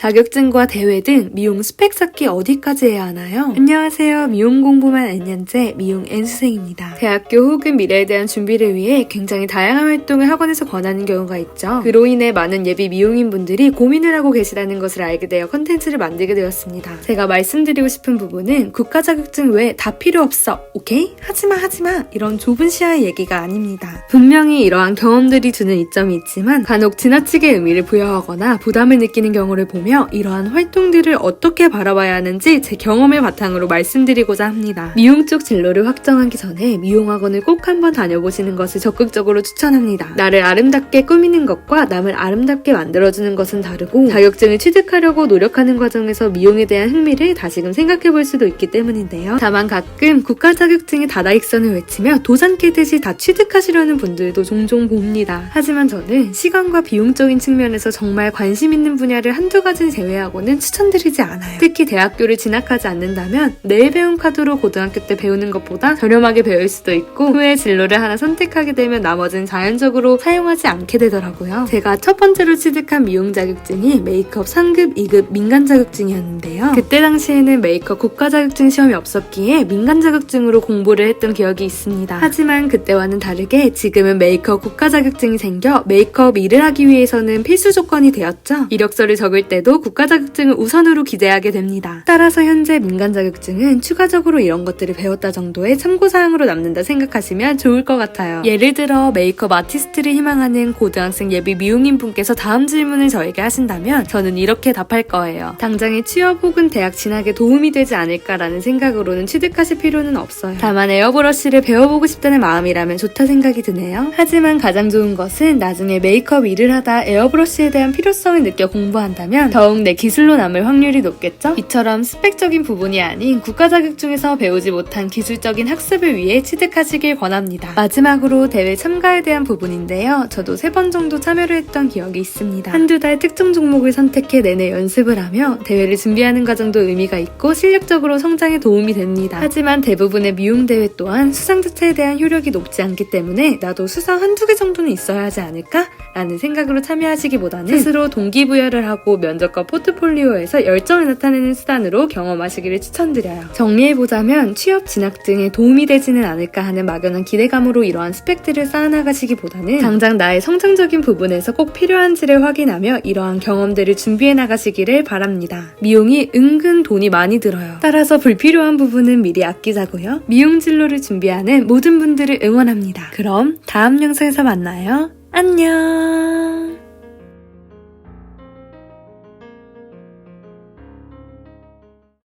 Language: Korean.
자격증과 대회 등 미용 스펙 쌓기 어디까지 해야 하나요? 안녕하세요. 미용 공부만 N년째 미용 N수생입니다. 대학교 혹은 미래에 대한 준비를 위해 굉장히 다양한 활동을 학원에서 권하는 경우가 있죠. 그로 인해 많은 예비 미용인분들이 고민을 하고 계시다는 것을 알게 되어 컨텐츠를 만들게 되었습니다. 제가 말씀드리고 싶은 부분은 국가 자격증 외에 다 필요 없어. 오케이? 하지마 이런 좁은 시야의 얘기가 아닙니다. 분명히 이러한 경험들이 주는 이점이 있지만 간혹 지나치게 의미를 부여하거나 부담을 느끼는 경우를 보며 이러한 활동들을 어떻게 바라봐야 하는지 제 경험을 바탕으로 말씀드리고자 합니다. 미용 쪽 진로를 확정하기 전에 미용학원을 꼭 한번 다녀보시는 것을 적극적으로 추천합니다. 나를 아름답게 꾸미는 것과 남을 아름답게 만들어주는 것은 다르고 자격증을 취득하려고 노력하는 과정에서 미용에 대한 흥미를 다시금 생각해볼 수도 있기 때문인데요. 다만 가끔 국가 자격증의 다다익선을 외치며 도산 깨듯이 다 취득하시려는 분들도 종종 봅니다. 하지만 저는 시간과 비용적인 측면에서 정말 관심 있는 분야를 한두 가지는 제외하고는 추천드리지 않아요. 특히 대학교를 진학하지 않는다면 내일 배운 카드로 고등학교 때 배우는 것보다 저렴하게 배울 수도 있고 후에 진로를 하나 선택하게 되면 나머지는 자연적으로 사용하지 않게 되더라고요. 제가 첫 번째로 취득한 미용 자격증이 메이크업 3급, 2급 민간 자격증이었는데요. 그때 당시에는 메이크업 국가 자격증 시험이 없었기에 민간 자격증으로 공부를 했던 기억이 있습니다. 하지만 그때와는 다르게 지금은 메이크업 국가 자격증이 생겨 메이크업 일을 하기 위해서는 필수 조건이 되었죠. 이력서를 적을 때도 국가 자격증을 우선으로 기재하게 됩니다. 따라서 현재 민간 자격증은 추가적으로 이런 것들을 배웠다 정도의 참고사항으로 남는다 생각하시면 좋을 것 같아요. 예를 들어 메이크업 아티스트를 희망하는 고등학생 예비 미용인 분께서 다음 질문을 저에게 하신다면 저는 이렇게 답할 거예요. 당장의 취업 혹은 대학 진학에 도움이 되지 않을까라는 생각으로는 취득하실 필요는 없어요. 다만 에어브러쉬를 배워보고 싶다는 마음이라면 좋다 생각이 드네요. 하지만 가장 좋은 것은 나중에 메이크업 일을 하다 에어브러쉬에 대한 필요성을 느껴 공부한다면 더욱 내 기술로 남을 확률이 높겠죠? 이처럼 스펙적인 부분이 아닌 국가 자격증에서 배우지 못한 기술적인 학습을 위해 취득하시길 권합니다. 마지막으로 대회 참가에 대한 부분인데요. 저도 3번 정도 참여를 했던 기억이 있습니다. 한두 달 특정 종목을 선택해 내내 연습을 하며 대회를 준비하는 과정도 의미가 있고 실력적으로 성장에 도움이 됩니다. 하지만 대부분의 미용 대회 또한 수상 자체에 대한 효력이 높지 않기 때문에 나도 수상 한두 개 정도는 있어야 하지 않을까? 라는 생각으로 참여하시기보다는 스스로 동기부여를 하고 면접과 포트폴리오에서 열정을 나타내는 수단으로 경험하시기를 추천드려요. 정리해보자면 취업 진학 등에 도움이 되지는 않을까 하는 막연한 기대감으로 이러한 스펙들을 쌓아나가시기보다는 당장 나의 성장적인 부분에서 꼭 필요한지를 확인하며 이러한 경험들을 준비해 나가시기를 바랍니다. 미용이 은근 돈이 많이 들어요. 따라서 불필요한 부분은 미리 아끼자고요. 미용 진로를 준비하는 모든 분들을 응원합니다. 그럼 다음 영상에서 만나요. 안녕.